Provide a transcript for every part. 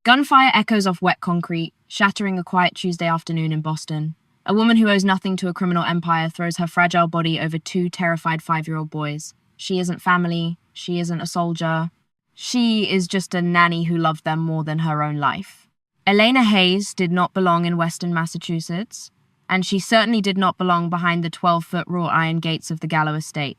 Gunfire echoes off wet concrete, shattering a quiet Tuesday afternoon in Boston. A woman who owes nothing to a criminal empire throws her fragile body over two terrified 5-year-old boys. She isn't family. She isn't a soldier. She is just a nanny who loved them more than her own life. Elena Hayes did not belong in Western Massachusetts, and she certainly did not belong behind the 12-foot wrought iron gates of the Gallo estate.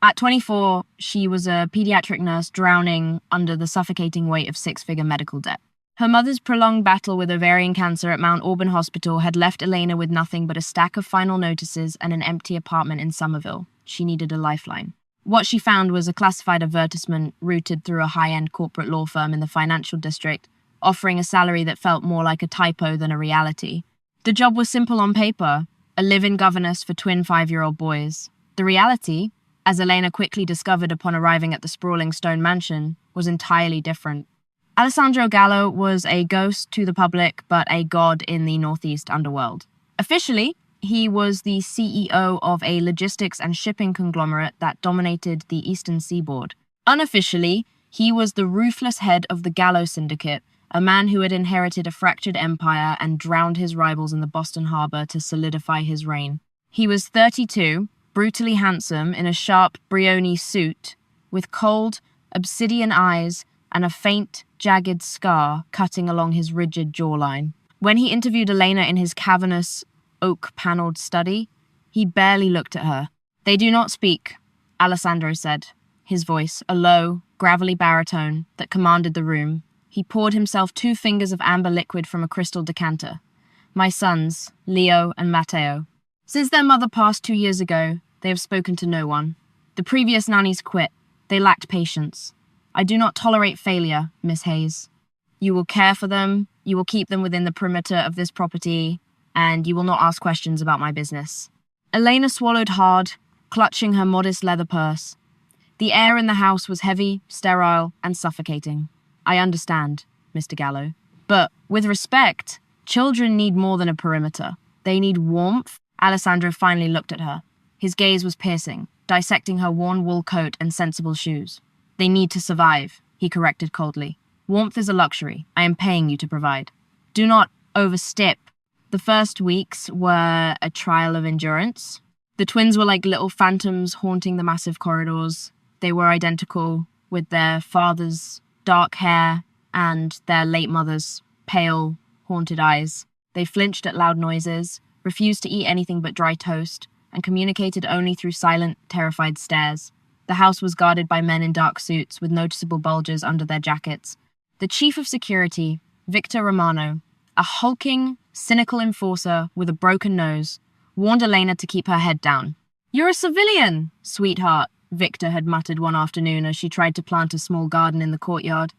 At 24, she was a pediatric nurse drowning under the suffocating weight of 6-figure medical debt. Her mother's prolonged battle with ovarian cancer at Mount Auburn Hospital had left Elena with nothing but a stack of final notices and an empty apartment in Somerville. She needed a lifeline. What she found was a classified advertisement routed through a high-end corporate law firm in the financial district, offering a salary that felt more like a typo than a reality. The job was simple on paper, a live-in governess for twin 5-year-old boys. The reality, as Elena quickly discovered upon arriving at the sprawling stone mansion, was entirely different. Alessandro Gallo was a ghost to the public, but a god in the Northeast underworld. Officially, he was the CEO of a logistics and shipping conglomerate that dominated the eastern seaboard. Unofficially, he was the ruthless head of the Gallo Syndicate, a man who had inherited a fractured empire and drowned his rivals in the Boston harbor to solidify his reign. He was 32, brutally handsome in a sharp Brioni suit, with cold, obsidian eyes and a faint, jagged scar cutting along his rigid jawline. When he interviewed Elena in his cavernous, oak-paneled study, he barely looked at her. "They do not speak," Alessandro said, his voice a low, gravelly baritone that commanded the room. He poured himself 2 fingers of amber liquid from a crystal decanter. "My sons, Leo and Matteo. Since their mother passed 2 years ago, they have spoken to no one. The previous nannies quit. They lacked patience. I do not tolerate failure, Miss Hayes. You will care for them, you will keep them within the perimeter of this property, and you will not ask questions about my business." Elena swallowed hard, clutching her modest leather purse. The air in the house was heavy, sterile, and suffocating. "I understand, Mr. Gallo. But, with respect, children need more than a perimeter. They need warmth." Alessandro finally looked at her. His gaze was piercing, dissecting her worn wool coat and sensible shoes. "They need to survive," he corrected coldly. "Warmth is a luxury. I am paying you to provide. Do not overstep." The first weeks were a trial of endurance. The twins were like little phantoms haunting the massive corridors. They were identical, with their father's dark hair and their late mother's pale, haunted eyes. They flinched at loud noises, refused to eat anything but dry toast, and communicated only through silent, terrified stares. The house was guarded by men in dark suits with noticeable bulges under their jackets. The chief of security, Victor Romano, a hulking, cynical enforcer with a broken nose, warned Elena to keep her head down. "You're a civilian, sweetheart," Victor had muttered one afternoon as she tried to plant a small garden in the courtyard.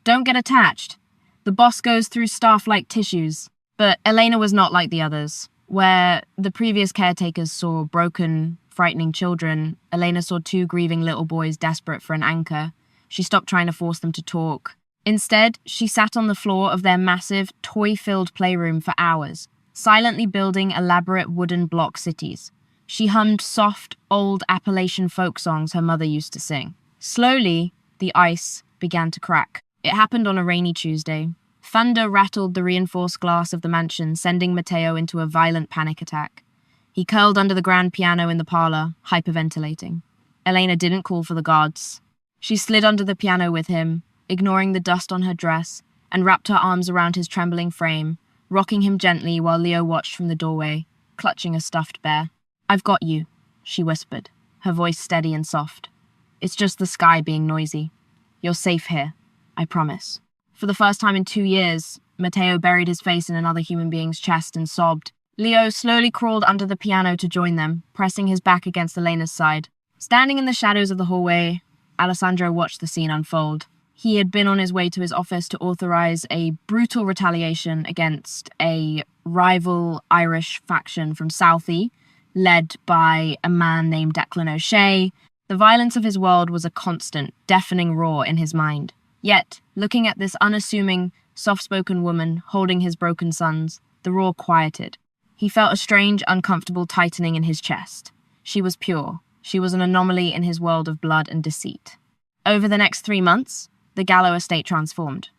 "Don't get attached. The boss goes through staff like tissues." But Elena was not like the others. Where the previous caretakers saw broken, frightening children, Elena saw 2 grieving little boys desperate for an anchor. She stopped trying to force them to talk. Instead, she sat on the floor of their massive, toy-filled playroom for hours, silently building elaborate wooden block cities. She hummed soft, old Appalachian folk songs her mother used to sing. Slowly, the ice began to crack. It happened on a rainy Tuesday. Thunder rattled the reinforced glass of the mansion, sending Matteo into a violent panic attack. He curled under the grand piano in the parlor, hyperventilating. Elena didn't call for the guards. She slid under the piano with him, ignoring the dust on her dress, and wrapped her arms around his trembling frame, rocking him gently while Leo watched from the doorway, clutching a stuffed bear. "I've got you," she whispered, her voice steady and soft. "It's just the sky being noisy. You're safe here, I promise." For the first time in 2 years, Matteo buried his face in another human being's chest and sobbed. Leo slowly crawled under the piano to join them, pressing his back against Elena's side. Standing in the shadows of the hallway, Alessandro watched the scene unfold. He had been on his way to his office to authorize a brutal retaliation against a rival Irish faction from Southie, led by a man named Declan O'Shea. The violence of his world was a constant, deafening roar in his mind. Yet, looking at this unassuming, soft-spoken woman holding his broken sons, the roar quieted. He felt a strange, uncomfortable tightening in his chest. She was pure. She was an anomaly in his world of blood and deceit. Over the next 3 months, the Gallo estate transformed.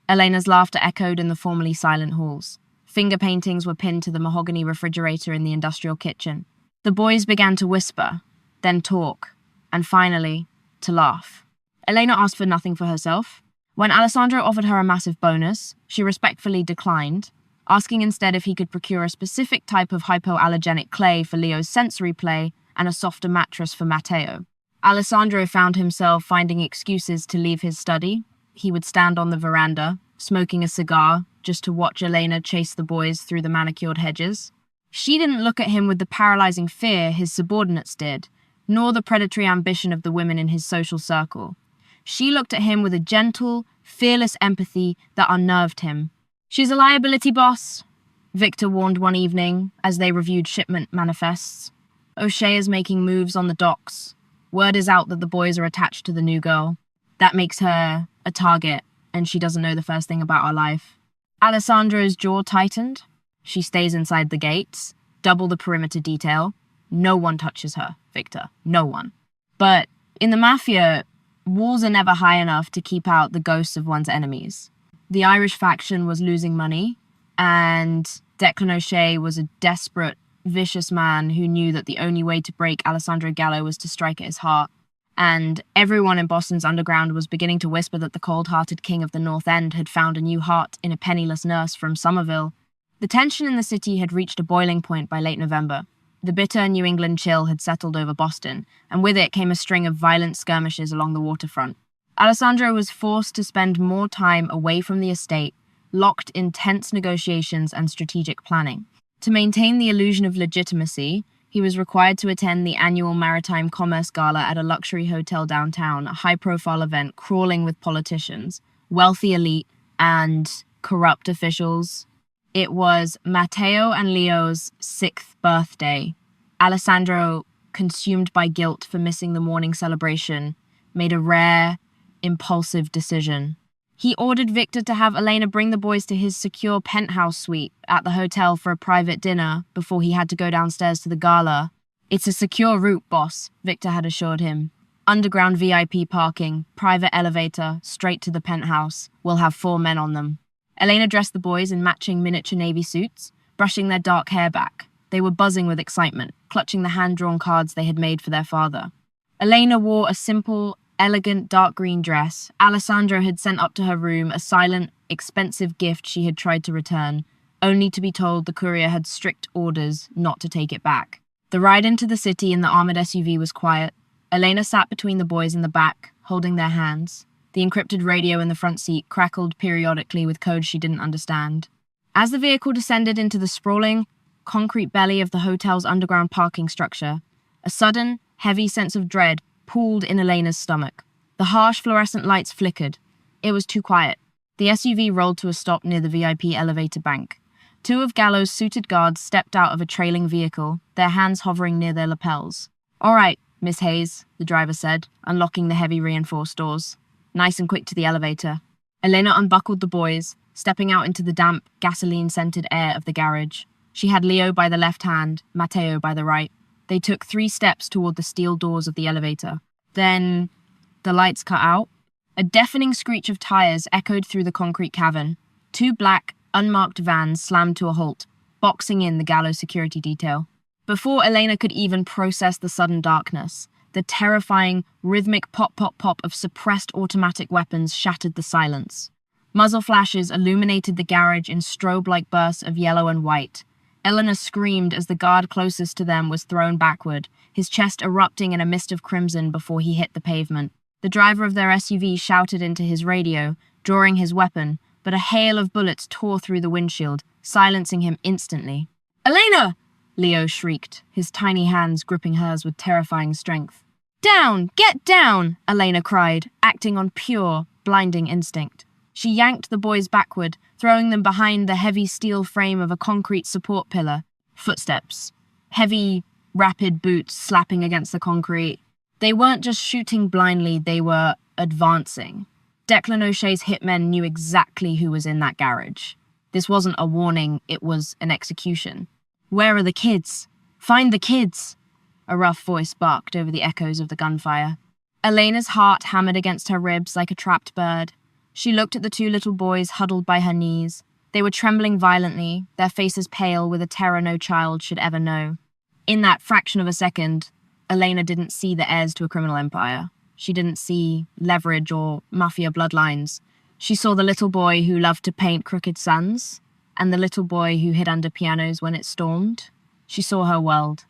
Elena's laughter echoed in the formerly silent halls. Finger paintings were pinned to the mahogany refrigerator in the industrial kitchen. The boys began to whisper, then talk, and finally, to laugh. Elena asked for nothing for herself. When Alessandro offered her a massive bonus, she respectfully declined, asking instead if he could procure a specific type of hypoallergenic clay for Leo's sensory play and a softer mattress for Matteo. Alessandro found himself finding excuses to leave his study. He would stand on the veranda, smoking a cigar, just to watch Elena chase the boys through the manicured hedges. She didn't look at him with the paralyzing fear his subordinates did, nor the predatory ambition of the women in his social circle. She looked at him with a gentle, fearless empathy that unnerved him. "She's a liability, boss," Victor warned one evening as they reviewed shipment manifests. "O'Shea is making moves on the docks. Word is out that the boys are attached to the new girl. That makes her a target, and she doesn't know the first thing about our life." Alessandro's jaw tightened. "She stays inside the gates, double the perimeter detail. No one touches her, Victor. No one. But in the Mafia, walls are never high enough to keep out the ghosts of one's enemies. The Irish faction was losing money, and Declan O'Shea was a desperate, vicious man who knew that the only way to break Alessandro Gallo was to strike at his heart. And everyone in Boston's underground was beginning to whisper that the cold-hearted king of the North End had found a new heart in a penniless nurse from Somerville. The tension in the city had reached a boiling point by late November. The bitter New England chill had settled over Boston, and with it came a string of violent skirmishes along the waterfront. Alessandro was forced to spend more time away from the estate, locked in tense negotiations and strategic planning. To maintain the illusion of legitimacy, he was required to attend the annual Maritime Commerce Gala at a luxury hotel downtown, a high-profile event crawling with politicians, wealthy elite, and corrupt officials. It was Matteo and Leo's 6th birthday. Alessandro, consumed by guilt for missing the morning celebration, made a rare, impulsive decision. He ordered Victor to have Elena bring the boys to his secure penthouse suite at the hotel for a private dinner before he had to go downstairs to the gala. "It's a secure route, boss," Victor had assured him. "Underground VIP parking, private elevator, straight to the penthouse. We'll have 4 men on them." Elena dressed the boys in matching miniature navy suits, brushing their dark hair back. They were buzzing with excitement, clutching the hand-drawn cards they had made for their father. Elena wore a simple, elegant dark green dress. Alessandro had sent up to her room a silent, expensive gift she had tried to return, only to be told the courier had strict orders not to take it back. The ride into the city in the armored SUV was quiet. Elena sat between the boys in the back, holding their hands. The encrypted radio in the front seat crackled periodically with codes she didn't understand. As the vehicle descended into the sprawling, concrete belly of the hotel's underground parking structure, a sudden, heavy sense of dread pooled in Elena's stomach. The harsh fluorescent lights flickered. It was too quiet. The SUV rolled to a stop near the VIP elevator bank. 2 of Gallo's suited guards stepped out of a trailing vehicle, their hands hovering near their lapels. "All right, Miss Hayes," the driver said, unlocking the heavy reinforced doors. "Nice and quick to the elevator." Elena unbuckled the boys, stepping out into the damp, gasoline-scented air of the garage. She had Leo by the left hand, Matteo by the right. They took 3 steps toward the steel doors of the elevator. Then the lights cut out. A deafening screech of tires echoed through the concrete cavern. 2 black, unmarked vans slammed to a halt, boxing in the Gallo security detail. Before Elena could even process the sudden darkness, the terrifying, rhythmic pop-pop-pop of suppressed automatic weapons shattered the silence. Muzzle flashes illuminated the garage in strobe-like bursts of yellow and white. Elena screamed as the guard closest to them was thrown backward, his chest erupting in a mist of crimson before he hit the pavement. The driver of their SUV shouted into his radio, drawing his weapon, but a hail of bullets tore through the windshield, silencing him instantly. "Elena!" Leo shrieked, his tiny hands gripping hers with terrifying strength. "Down! Get down!" Elena cried, acting on pure, blinding instinct. She yanked the boys backward, throwing them behind the heavy steel frame of a concrete support pillar. Footsteps. Heavy, rapid boots slapping against the concrete. They weren't just shooting blindly, they were advancing. Declan O'Shea's hitmen knew exactly who was in that garage. This wasn't a warning, it was an execution. "Where are the kids? Find the kids!" A rough voice barked over the echoes of the gunfire. Elena's heart hammered against her ribs like a trapped bird. She looked at the two little boys huddled by her knees. They were trembling violently, their faces pale with a terror no child should ever know. In that fraction of a second, Elena didn't see the heirs to a criminal empire. She didn't see leverage or mafia bloodlines. She saw the little boy who loved to paint crooked suns, and the little boy who hid under pianos when it stormed. She saw her world.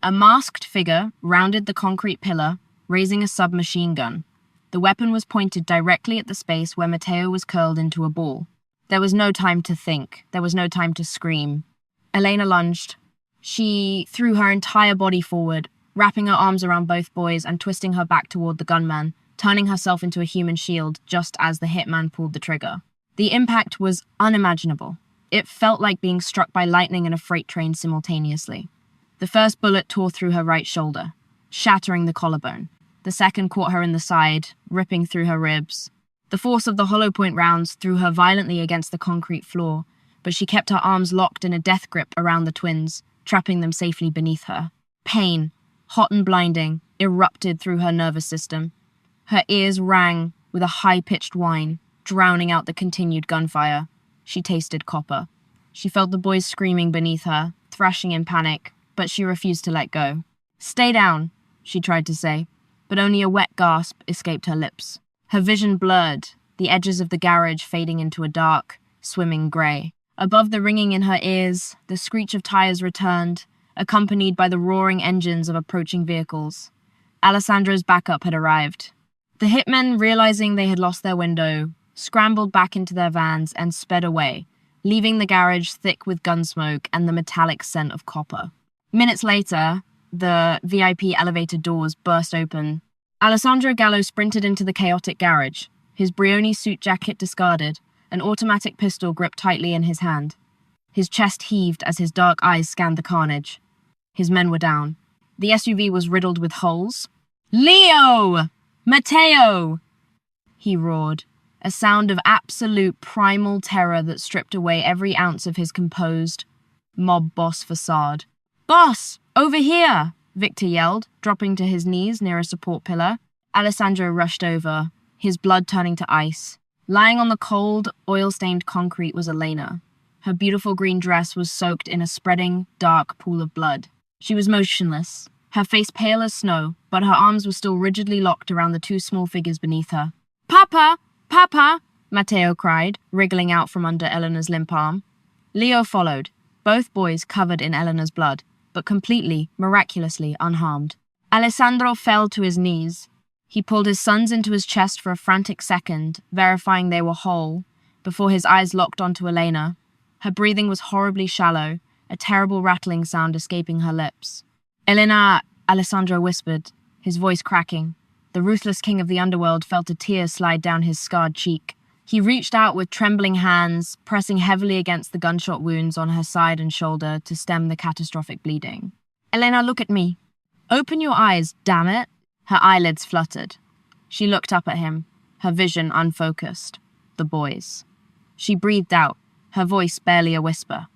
A masked figure rounded the concrete pillar, raising a submachine gun. The weapon was pointed directly at the space where Matteo was curled into a ball. There was no time to think. There was no time to scream. Elena lunged. She threw her entire body forward, wrapping her arms around both boys and twisting her back toward the gunman, turning herself into a human shield just as the hitman pulled the trigger. The impact was unimaginable. It felt like being struck by lightning and a freight train simultaneously. The first bullet tore through her right shoulder, shattering the collarbone. The second caught her in the side, ripping through her ribs. The force of the hollow point rounds threw her violently against the concrete floor, but she kept her arms locked in a death grip around the twins, trapping them safely beneath her. Pain, hot and blinding, erupted through her nervous system. Her ears rang with a high-pitched whine, drowning out the continued gunfire. She tasted copper. She felt the boys screaming beneath her, thrashing in panic, but she refused to let go. "Stay down," she tried to say, but only a wet gasp escaped her lips. Her vision blurred, the edges of the garage fading into a dark, swimming grey. Above the ringing in her ears, the screech of tires returned, accompanied by the roaring engines of approaching vehicles. Alessandro's backup had arrived. The hitmen, realizing they had lost their window, scrambled back into their vans and sped away, leaving the garage thick with gun smoke and the metallic scent of copper. Minutes later, the VIP elevator doors burst open. Alessandro Gallo sprinted into the chaotic garage, his Brioni suit jacket discarded, an automatic pistol gripped tightly in his hand. His chest heaved as his dark eyes scanned the carnage. His men were down. The SUV was riddled with holes. "Leo! Matteo!" he roared, a sound of absolute primal terror that stripped away every ounce of his composed mob boss facade. "Boss, over here!" Victor yelled, dropping to his knees near a support pillar. Alessandro rushed over, his blood turning to ice. Lying on the cold, oil-stained concrete was Elena. Her beautiful green dress was soaked in a spreading, dark pool of blood. She was motionless, her face pale as snow, but her arms were still rigidly locked around the two small figures beneath her. "Papa! Papa!" Matteo cried, wriggling out from under Eleanor's limp arm. Leo followed, both boys covered in Eleanor's blood, but completely, miraculously unharmed. Alessandro fell to his knees. He pulled his sons into his chest for a frantic second, verifying they were whole, before his eyes locked onto Elena. Her breathing was horribly shallow, a terrible rattling sound escaping her lips. "Elena," Alessandro whispered, his voice cracking. The ruthless king of the underworld felt a tear slide down his scarred cheek. He reached out with trembling hands, pressing heavily against the gunshot wounds on her side and shoulder to stem the catastrophic bleeding. "Elena, look at me. Open your eyes, damn it." Her eyelids fluttered. She looked up at him, her vision unfocused. The boys. She breathed out, her voice barely a whisper.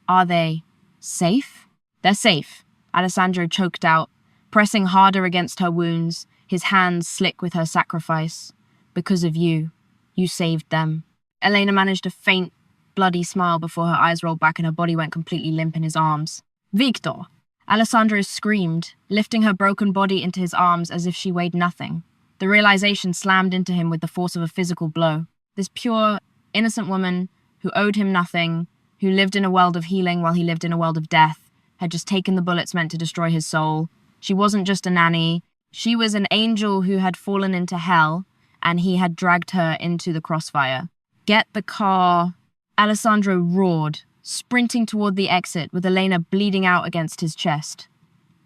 "Are they safe?" "They're safe," Alessandro choked out, pressing harder against her wounds, his hands slick with her sacrifice. "Because of you. You saved them." Elena managed a faint, bloody smile before her eyes rolled back and her body went completely limp in his arms. "Victor!" Alessandro screamed, lifting her broken body into his arms as if she weighed nothing. The realization slammed into him with the force of a physical blow. This pure, innocent woman who owed him nothing, who lived in a world of healing while he lived in a world of death, had just taken the bullets meant to destroy his soul. She wasn't just a nanny. She was an angel who had fallen into hell, and he had dragged her into the crossfire. "Get the car!" Alessandro roared, sprinting toward the exit with Elena bleeding out against his chest.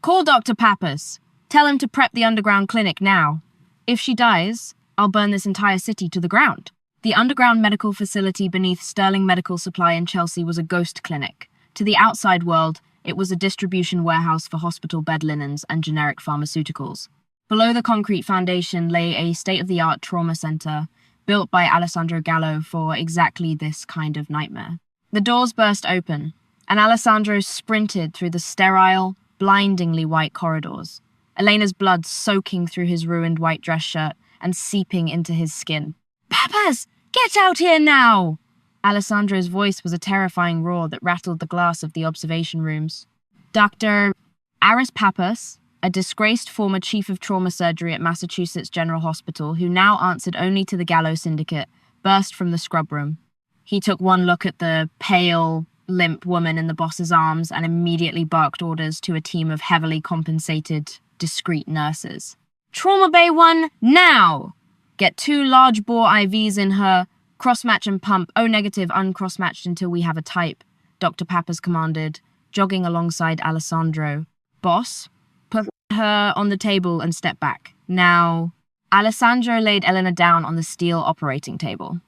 "Call Dr. Pappas. Tell him to prep the underground clinic now. If she dies, I'll burn this entire city to the ground." The underground medical facility beneath Sterling Medical Supply in Chelsea was a ghost clinic. To the outside world, it was a distribution warehouse for hospital bed linens and generic pharmaceuticals. Below the concrete foundation lay a state-of-the-art trauma center, built by Alessandro Gallo for exactly this kind of nightmare. The doors burst open, and Alessandro sprinted through the sterile, blindingly white corridors, Elena's blood soaking through his ruined white dress shirt and seeping into his skin. "Pappas! Get out here now! Alessandro's voice was a terrifying roar that rattled the glass of the observation rooms. Dr. Aris Pappas, a disgraced former chief of trauma surgery at Massachusetts General Hospital, who now answered only to the Gallo Syndicate, burst from the scrub room. He took one look at the pale, limp woman in the boss's arms and immediately barked orders to a team of heavily compensated, discreet nurses. Trauma Bay 1, now! Get 2 large bore IVs in her, cross-match and pump, O negative, uncross-matched until we have a type, Dr. Pappas commanded, jogging alongside Alessandro. Boss, put her on the table and step back. Now, Alessandro laid Elena down on the steel operating table.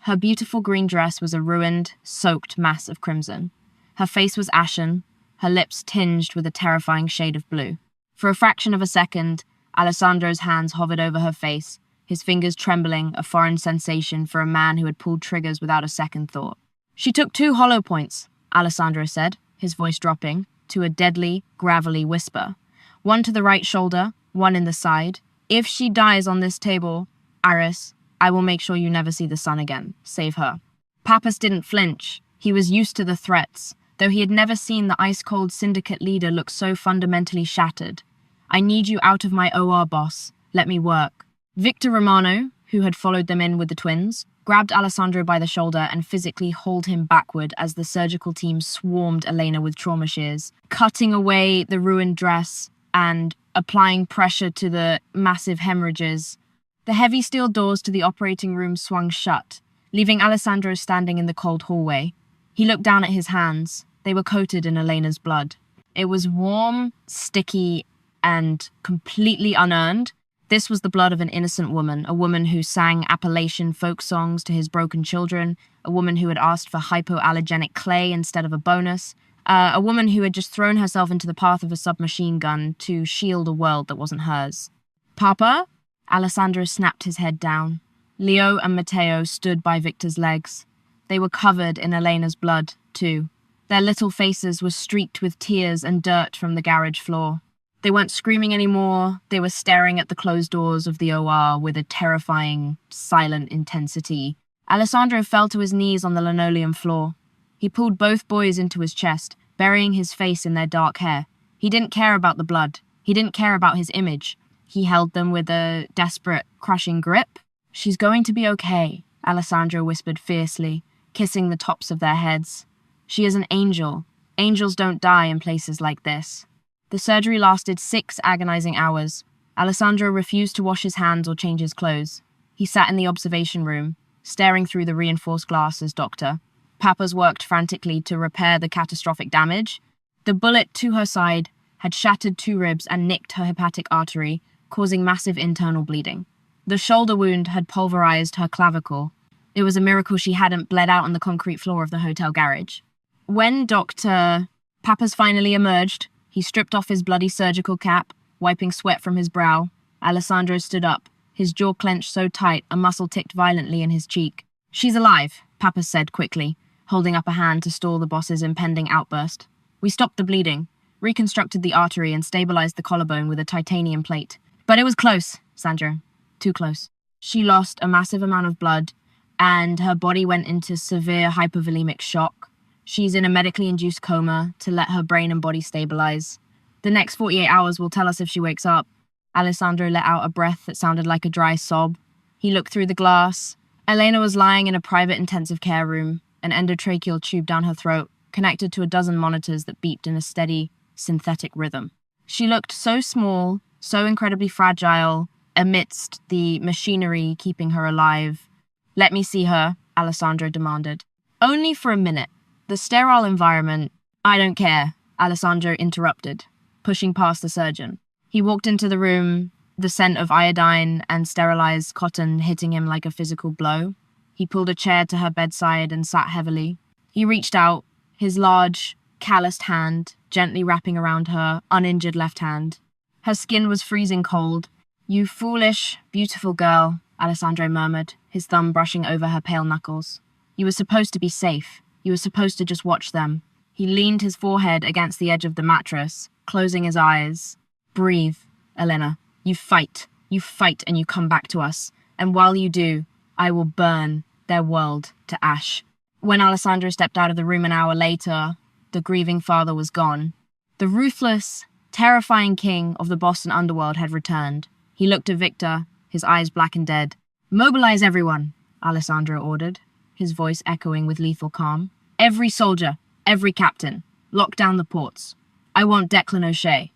Her beautiful green dress was a ruined, soaked mass of crimson. Her face was ashen, her lips tinged with a terrifying shade of blue. For a fraction of a second, Alessandro's hands hovered over her face, his fingers trembling, a foreign sensation for a man who had pulled triggers without a second thought. She took 2 hollow points, Alessandro said, his voice dropping to a deadly, gravelly whisper. One to the right shoulder, one in the side. If she dies on this table, Aris, I will make sure you never see the sun again. Save her. Pappas didn't flinch. He was used to the threats, though he had never seen the ice-cold syndicate leader look so fundamentally shattered. I need you out of my OR, boss. Let me work. Victor Romano, who had followed them in with the twins, grabbed Alessandro by the shoulder and physically hauled him backward as the surgical team swarmed Elena with trauma shears, cutting away the ruined dress and applying pressure to the massive hemorrhages. The heavy steel doors to the operating room swung shut, leaving Alessandro standing in the cold hallway. He looked down at his hands. They were coated in Elena's blood. It was warm, sticky, and completely unearned. This was the blood of an innocent woman, a woman who sang Appalachian folk songs to his broken children, a woman who had asked for hypoallergenic clay instead of a bonus, a woman who had just thrown herself into the path of a submachine gun to shield a world that wasn't hers. Papa? Alessandro snapped his head down. Leo and Matteo stood by Victor's legs. They were covered in Elena's blood, too. Their little faces were streaked with tears and dirt from the garage floor. They weren't screaming anymore. They were staring at the closed doors of the OR with a terrifying, silent intensity. Alessandro fell to his knees on the linoleum floor. He pulled both boys into his chest, burying his face in their dark hair. He didn't care about the blood. He didn't care about his image. He held them with a desperate, crushing grip. She's going to be okay, Alessandro whispered fiercely, kissing the tops of their heads. She is an angel. Angels don't die in places like this. The surgery lasted 6 agonizing hours. Alessandro refused to wash his hands or change his clothes. He sat in the observation room, staring through the reinforced glass as doctor. Pappas worked frantically to repair the catastrophic damage. The bullet to her side had shattered 2 ribs and nicked her hepatic artery, causing massive internal bleeding. The shoulder wound had pulverized her clavicle. It was a miracle she hadn't bled out on the concrete floor of the hotel garage. When Dr. Pappas finally emerged, he stripped off his bloody surgical cap, wiping sweat from his brow. Alessandro stood up, his jaw clenched so tight a muscle ticked violently in his cheek. She's alive, Pappas said quickly, holding up a hand to stall the boss's impending outburst. We stopped the bleeding, reconstructed the artery and stabilized the collarbone with a titanium plate. But it was close, Sandra. Too close. She lost a massive amount of blood, and her body went into severe hypovolemic shock. She's in a medically induced coma to let her brain and body stabilize. The next 48 hours will tell us if she wakes up. Alessandro let out a breath that sounded like a dry sob. He looked through the glass. Elena was lying in a private intensive care room, an endotracheal tube down her throat, connected to a dozen monitors that beeped in a steady, synthetic rhythm. She looked so small, so incredibly fragile, amidst the machinery keeping her alive. Let me see her, Alessandro demanded. Only for a minute. The sterile environment. I don't care, Alessandro interrupted, pushing past the surgeon. He walked into the room, the scent of iodine and sterilized cotton hitting him like a physical blow. He pulled a chair to her bedside and sat heavily. He reached out, his large, calloused hand gently wrapping around her uninjured left hand. Her skin was freezing cold. You foolish, beautiful girl, Alessandro murmured, his thumb brushing over her pale knuckles. You were supposed to be safe. You were supposed to just watch them. He leaned his forehead against the edge of the mattress, closing his eyes. Breathe, Elena. You fight and you come back to us. And while you do, I will burn their world to ash. When Alessandro stepped out of the room an hour later, the grieving father was gone. The ruthless, terrifying king of the Boston underworld had returned. He looked at Victor, his eyes black and dead. "Mobilize everyone," Alessandro ordered, his voice echoing with lethal calm. "Every soldier, every captain, lock down the ports. I want Declan O'Shea.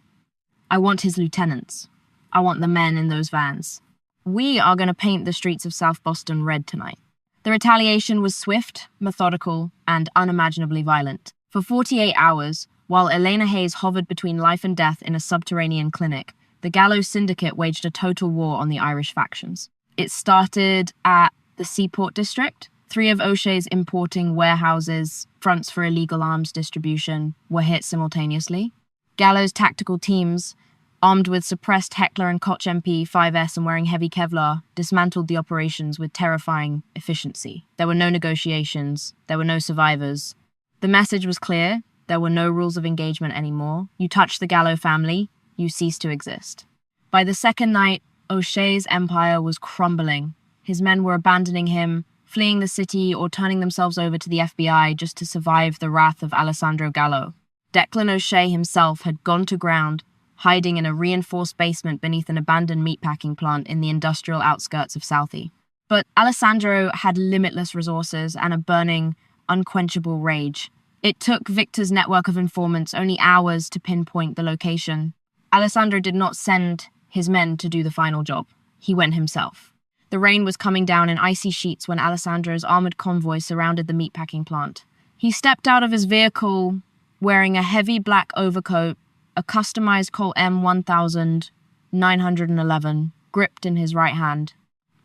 I want his lieutenants. I want the men in those vans. We are going to paint the streets of South Boston red tonight." The retaliation was swift, methodical, and unimaginably violent. For 48 hours, while Elena Hayes hovered between life and death in a subterranean clinic, the Gallows Syndicate waged a total war on the Irish factions. It started at the Seaport District. 3 of O'Shea's importing warehouses, fronts for illegal arms distribution, were hit simultaneously. Gallows tactical teams, armed with suppressed Heckler and Koch MP 5S and wearing heavy Kevlar, dismantled the operations with terrifying efficiency. There were no negotiations. There were no survivors. The message was clear. There were no rules of engagement anymore. You touch the Gallo family, you cease to exist. By the second night, O'Shea's empire was crumbling. His men were abandoning him, fleeing the city or turning themselves over to the FBI just to survive the wrath of Alessandro Gallo. Declan O'Shea himself had gone to ground, hiding in a reinforced basement beneath an abandoned meatpacking plant in the industrial outskirts of Southie. But Alessandro had limitless resources and a burning, unquenchable rage. It took Victor's network of informants only hours to pinpoint the location. Alessandro did not send his men to do the final job. He went himself. The rain was coming down in icy sheets when Alessandro's armored convoy surrounded the meatpacking plant. He stepped out of his vehicle wearing a heavy black overcoat, a customized Colt M1911 gripped in his right hand.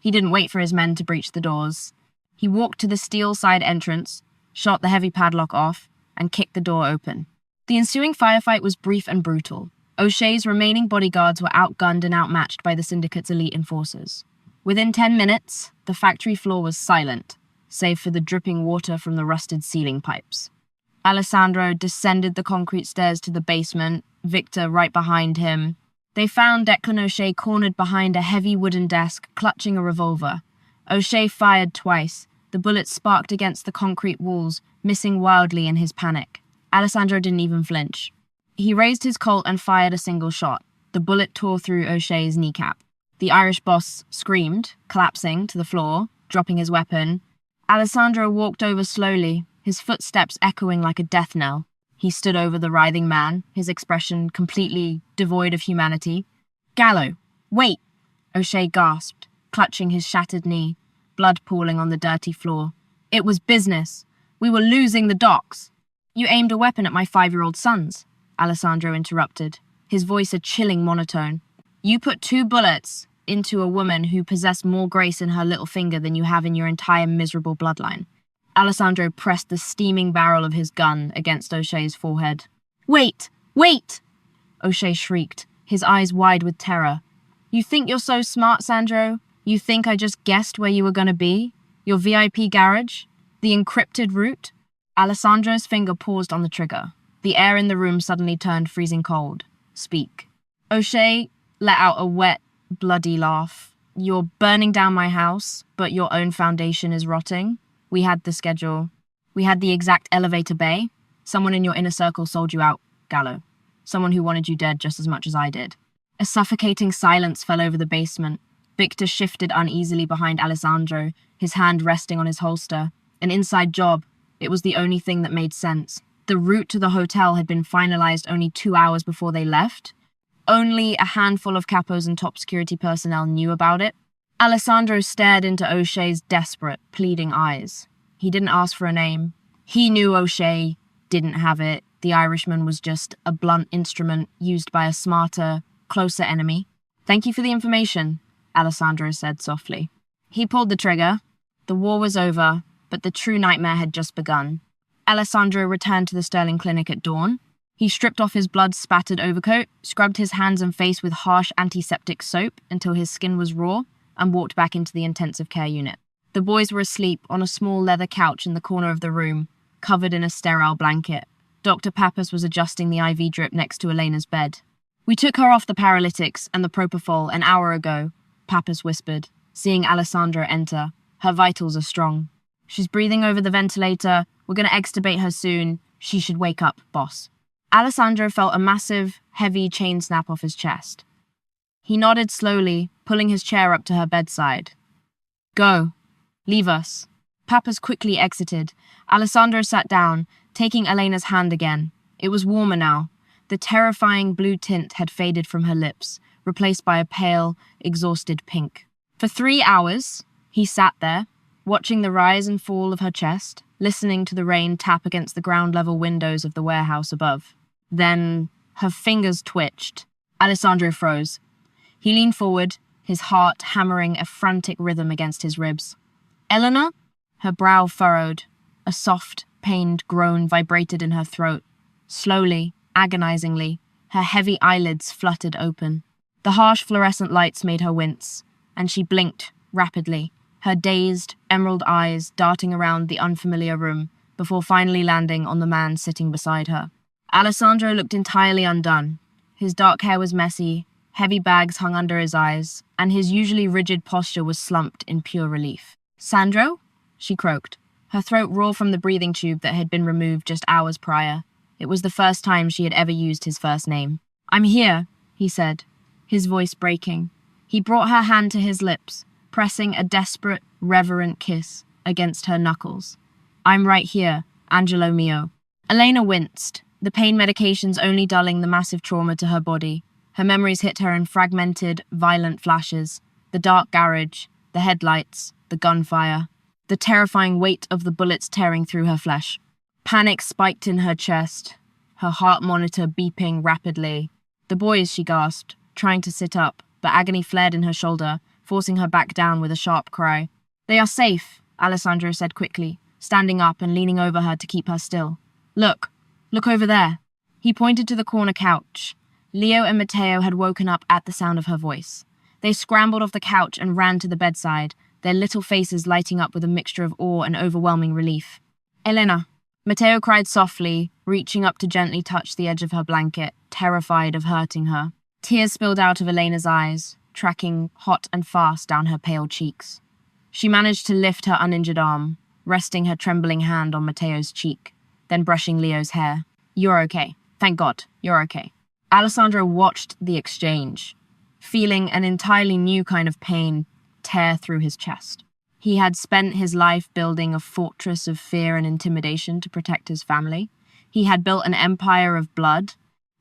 He didn't wait for his men to breach the doors. He walked to the steel side entrance, shot the heavy padlock off, and kicked the door open. The ensuing firefight was brief and brutal. O'Shea's remaining bodyguards were outgunned and outmatched by the Syndicate's elite enforcers. Within 10 minutes, the factory floor was silent, save for the dripping water from the rusted ceiling pipes. Alessandro descended the concrete stairs to the basement, Victor right behind him. They found Declan O'Shea cornered behind a heavy wooden desk, clutching a revolver. O'Shea fired twice. The bullets sparked against the concrete walls, missing wildly in his panic. Alessandro didn't even flinch. He raised his Colt and fired a single shot. The bullet tore through O'Shea's kneecap. The Irish boss screamed, collapsing to the floor, dropping his weapon. Alessandro walked over slowly, his footsteps echoing like a death knell. He stood over the writhing man, his expression completely devoid of humanity. "Gallo, wait!" O'Shea gasped, clutching his shattered knee, blood pooling on the dirty floor. "It was business. We were losing the docks." "You aimed a weapon at my 5-year-old sons," Alessandro interrupted, his voice a chilling monotone. "You put 2 bullets into a woman who possessed more grace in her little finger than you have in your entire miserable bloodline." Alessandro pressed the steaming barrel of his gun against O'Shea's forehead. "Wait! Wait!" O'Shea shrieked, his eyes wide with terror. "You think you're so smart, Sandro? You think I just guessed where you were going to be? Your VIP garage? The encrypted route?" Alessandro's finger paused on the trigger. The air in the room suddenly turned freezing cold. "Speak." O'Shea let out a wet, bloody laugh. "You're burning down my house, but your own foundation is rotting. We had the schedule. We had the exact elevator bay. Someone in your inner circle sold you out, Gallo. Someone who wanted you dead just as much as I did." A suffocating silence fell over the basement. Victor shifted uneasily behind Alessandro, his hand resting on his holster. An inside job. It was the only thing that made sense. The route to the hotel had been finalized only 2 hours before they left. Only a handful of capos and top security personnel knew about it. Alessandro stared into O'Shea's desperate, pleading eyes. He didn't ask for a name. He knew O'Shea didn't have it. The Irishman was just a blunt instrument used by a smarter, closer enemy. "Thank you for the information," Alessandro said softly. He pulled the trigger. The war was over, but the true nightmare had just begun. Alessandro returned to the Sterling Clinic at dawn. He stripped off his blood-spattered overcoat, scrubbed his hands and face with harsh antiseptic soap until his skin was raw, and walked back into the intensive care unit. The boys were asleep on a small leather couch in the corner of the room, covered in a sterile blanket. Dr. Pappas was adjusting the IV drip next to Elena's bed. "We took her off the paralytics and the propofol an hour ago," Pappas whispered, seeing Alessandro enter. "Her vitals are strong." She's breathing over the ventilator. We're going to extubate her soon. She should wake up, boss. Alessandro felt a massive, heavy chain snap off his chest. He nodded slowly, pulling his chair up to her bedside. Go. Leave us. Pappas quickly exited. Alessandro sat down, taking Elena's hand again. It was warmer now. The terrifying blue tint had faded from her lips, replaced by a pale, exhausted pink. For 3 hours, he sat there, watching the rise and fall of her chest, listening to the rain tap against the ground-level windows of the warehouse above. Then, her fingers twitched. Alessandro froze. He leaned forward, his heart hammering a frantic rhythm against his ribs. Eleanor? Her brow furrowed. A soft, pained groan vibrated in her throat. Slowly, agonizingly, her heavy eyelids fluttered open. The harsh fluorescent lights made her wince, and she blinked rapidly, her dazed, emerald eyes darting around the unfamiliar room before finally landing on the man sitting beside her. Alessandro looked entirely undone. His dark hair was messy, heavy bags hung under his eyes, and his usually rigid posture was slumped in pure relief. Sandro? She croaked, her throat raw from the breathing tube that had been removed just hours prior. It was the first time she had ever used his first name. I'm here, he said, his voice breaking. He brought her hand to his lips, pressing a desperate, reverent kiss against her knuckles. I'm right here, Angelo mio. Elena winced, the pain medications only dulling the massive trauma to her body. Her memories hit her in fragmented, violent flashes. The dark garage, the headlights, the gunfire, the terrifying weight of the bullets tearing through her flesh. Panic spiked in her chest, her heart monitor beeping rapidly. The boys, she gasped, trying to sit up, but agony flared in her shoulder, forcing her back down with a sharp cry. They are safe, Alessandro said quickly, standing up and leaning over her to keep her still. Look over there. He pointed to the corner couch. Leo and Matteo had woken up at the sound of her voice. They scrambled off the couch and ran to the bedside, their little faces lighting up with a mixture of awe and overwhelming relief. Elena. Matteo cried softly, reaching up to gently touch the edge of her blanket, terrified of hurting her. Tears spilled out of Elena's eyes, tracking hot and fast down her pale cheeks. She managed to lift her uninjured arm, resting her trembling hand on Matteo's cheek, then brushing Leo's hair. You're okay. Thank God, you're okay. Alessandro watched the exchange, feeling an entirely new kind of pain tear through his chest. He had spent his life building a fortress of fear and intimidation to protect his family. He had built an empire of blood.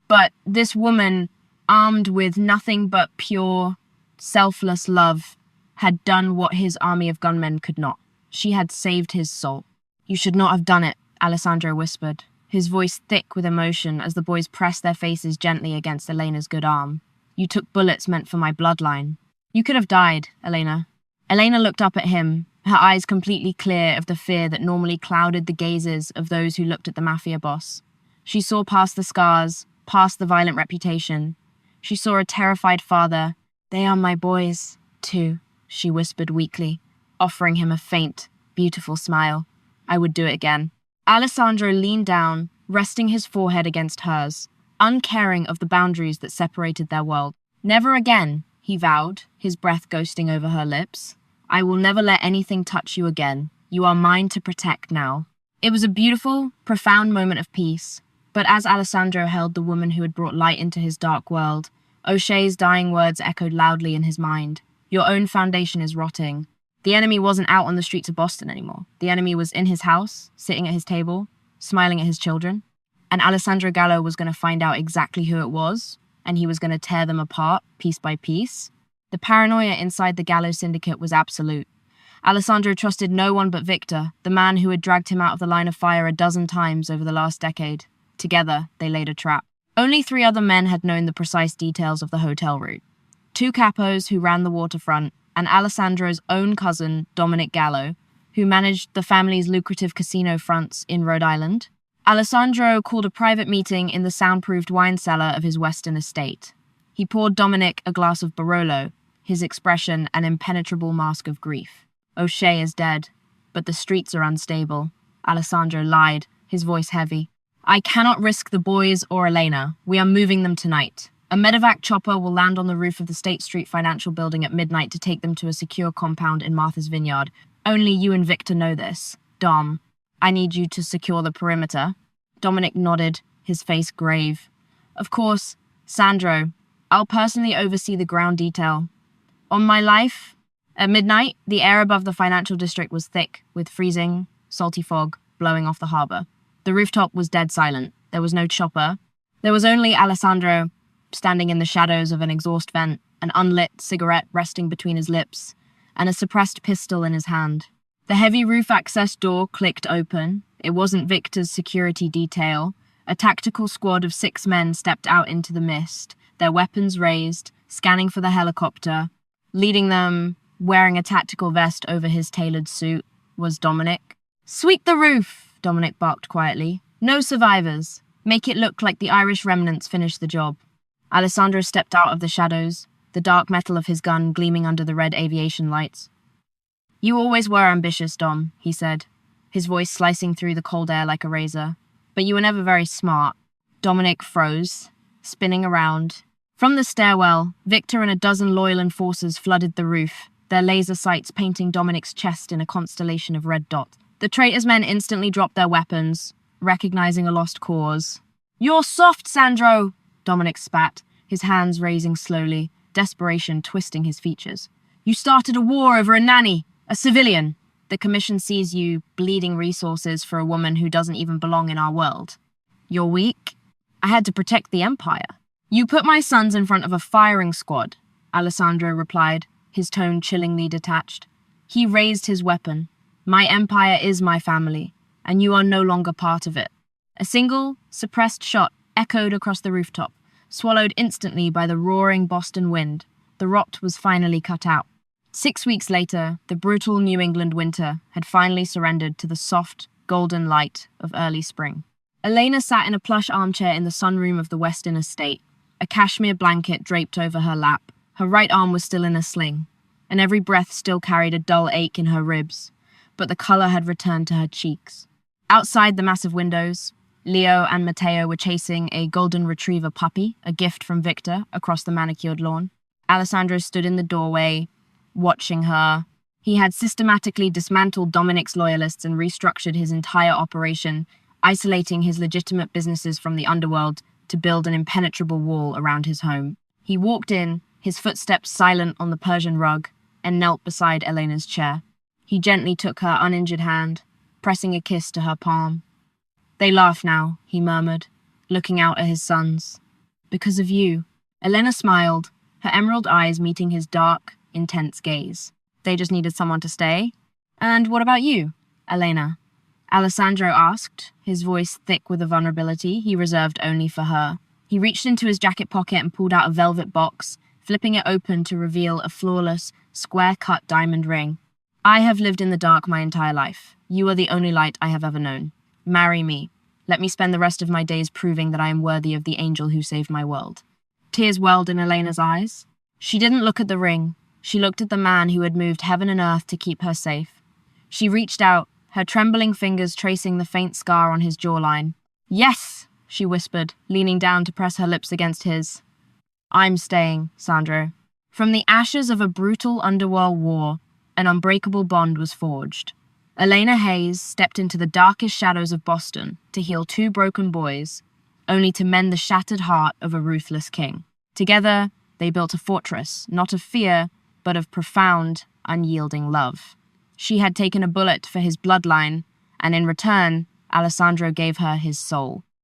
But this woman, armed with nothing but pure, selfless love, had done what his army of gunmen could not. She had saved his soul. You should not have done it, Alessandro whispered, his voice thick with emotion as the boys pressed their faces gently against Elena's good arm. You took bullets meant for my bloodline. You could have died, Elena. Elena looked up at him, her eyes completely clear of the fear that normally clouded the gazes of those who looked at the Mafia boss. She saw past the scars, past the violent reputation. She saw a terrified father. They are my boys, too, she whispered weakly, offering him a faint, beautiful smile. I would do it again. Alessandro leaned down, resting his forehead against hers, uncaring of the boundaries that separated their world. Never again, he vowed, his breath ghosting over her lips. I will never let anything touch you again. You are mine to protect now. It was a beautiful, profound moment of peace, but as Alessandro held the woman who had brought light into his dark world, O'Shea's dying words echoed loudly in his mind. Your own foundation is rotting. The enemy wasn't out on the streets of Boston anymore. The enemy was in his house, sitting at his table, smiling at his children. And Alessandro Gallo was going to find out exactly who it was, and he was going to tear them apart, piece by piece. The paranoia inside the Gallo syndicate was absolute. Alessandro trusted no one but Victor, the man who had dragged him out of the line of fire a dozen times over the last decade. Together, they laid a trap. Only 3 other men had known the precise details of the hotel route. 2 capos who ran the waterfront, and Alessandro's own cousin, Dominic Gallo, who managed the family's lucrative casino fronts in Rhode Island. Alessandro called a private meeting in the soundproofed wine cellar of his western estate. He poured Dominic a glass of Barolo, his expression an impenetrable mask of grief. O'Shea is dead, but the streets are unstable. Alessandro lied, his voice heavy. I cannot risk the boys or Elena. We are moving them tonight. A medevac chopper will land on the roof of the State Street Financial Building at midnight to take them to a secure compound in Martha's Vineyard. Only you and Victor know this. Dom, I need you to secure the perimeter. Dominic nodded, his face grave. Of course, Sandro, I'll personally oversee the ground detail. On my life. At midnight, the air above the financial district was thick, with freezing, salty fog blowing off the harbor. The rooftop was dead silent. There was no chopper. There was only Alessandro, standing in the shadows of an exhaust vent, an unlit cigarette resting between his lips, and a suppressed pistol in his hand. The heavy roof access door clicked open. It wasn't Victor's security detail. A tactical squad of 6 men stepped out into the mist, their weapons raised, scanning for the helicopter. Leading them, wearing a tactical vest over his tailored suit, was Dominic. "Sweep the roof," Dominic barked quietly. "No survivors. Make it look like the Irish remnants finished the job." Alessandro stepped out of the shadows, the dark metal of his gun gleaming under the red aviation lights. "You always were ambitious, Dom," he said, his voice slicing through the cold air like a razor. "But you were never very smart." Dominic froze, spinning around. From the stairwell, Victor and a dozen loyal enforcers flooded the roof, their laser sights painting Dominic's chest in a constellation of red dots. The traitor's men instantly dropped their weapons, recognizing a lost cause. "You're soft, Sandro!" Dominic spat, his hands raising slowly, desperation twisting his features. "You started a war over a nanny, a civilian. The Commission sees you bleeding resources for a woman who doesn't even belong in our world. You're weak? I had to protect the Empire." "You put my sons in front of a firing squad," Alessandro replied, his tone chillingly detached. He raised his weapon. "My empire is my family, and you are no longer part of it." A single, suppressed shot echoed across the rooftop, swallowed instantly by the roaring Boston wind. The rot was finally cut out. 6 weeks later, the brutal New England winter had finally surrendered to the soft, golden light of early spring. Elena sat in a plush armchair in the sunroom of the Weston estate, a cashmere blanket draped over her lap. Her right arm was still in a sling, and every breath still carried a dull ache in her ribs, but the color had returned to her cheeks. Outside the massive windows, Leo and Matteo were chasing a golden retriever puppy, a gift from Victor, across the manicured lawn. Alessandro stood in the doorway, watching her. He had systematically dismantled Dominic's loyalists and restructured his entire operation, isolating his legitimate businesses from the underworld to build an impenetrable wall around his home. He walked in, his footsteps silent on the Persian rug, and knelt beside Elena's chair. He gently took her uninjured hand, pressing a kiss to her palm. "They laugh now," he murmured, looking out at his sons. "Because of you." Elena smiled, her emerald eyes meeting his dark, intense gaze. "They just needed someone to stay." "And what about you, Elena?" Alessandro asked, his voice thick with a vulnerability he reserved only for her. He reached into his jacket pocket and pulled out a velvet box, flipping it open to reveal a flawless, square-cut diamond ring. "I have lived in the dark my entire life. You are the only light I have ever known. Marry me. Let me spend the rest of my days proving that I am worthy of the angel who saved my world." Tears welled in Elena's eyes. She didn't look at the ring. She looked at the man who had moved heaven and earth to keep her safe. She reached out, her trembling fingers tracing the faint scar on his jawline. "Yes," she whispered, leaning down to press her lips against his. "I'm staying, Sandro." From the ashes of a brutal underworld war, an unbreakable bond was forged. Elena Hayes stepped into the darkest shadows of Boston to heal 2 broken boys, only to mend the shattered heart of a ruthless king. Together, they built a fortress, not of fear, but of profound, unyielding love. She had taken a bullet for his bloodline, and in return, Alessandro gave her his soul.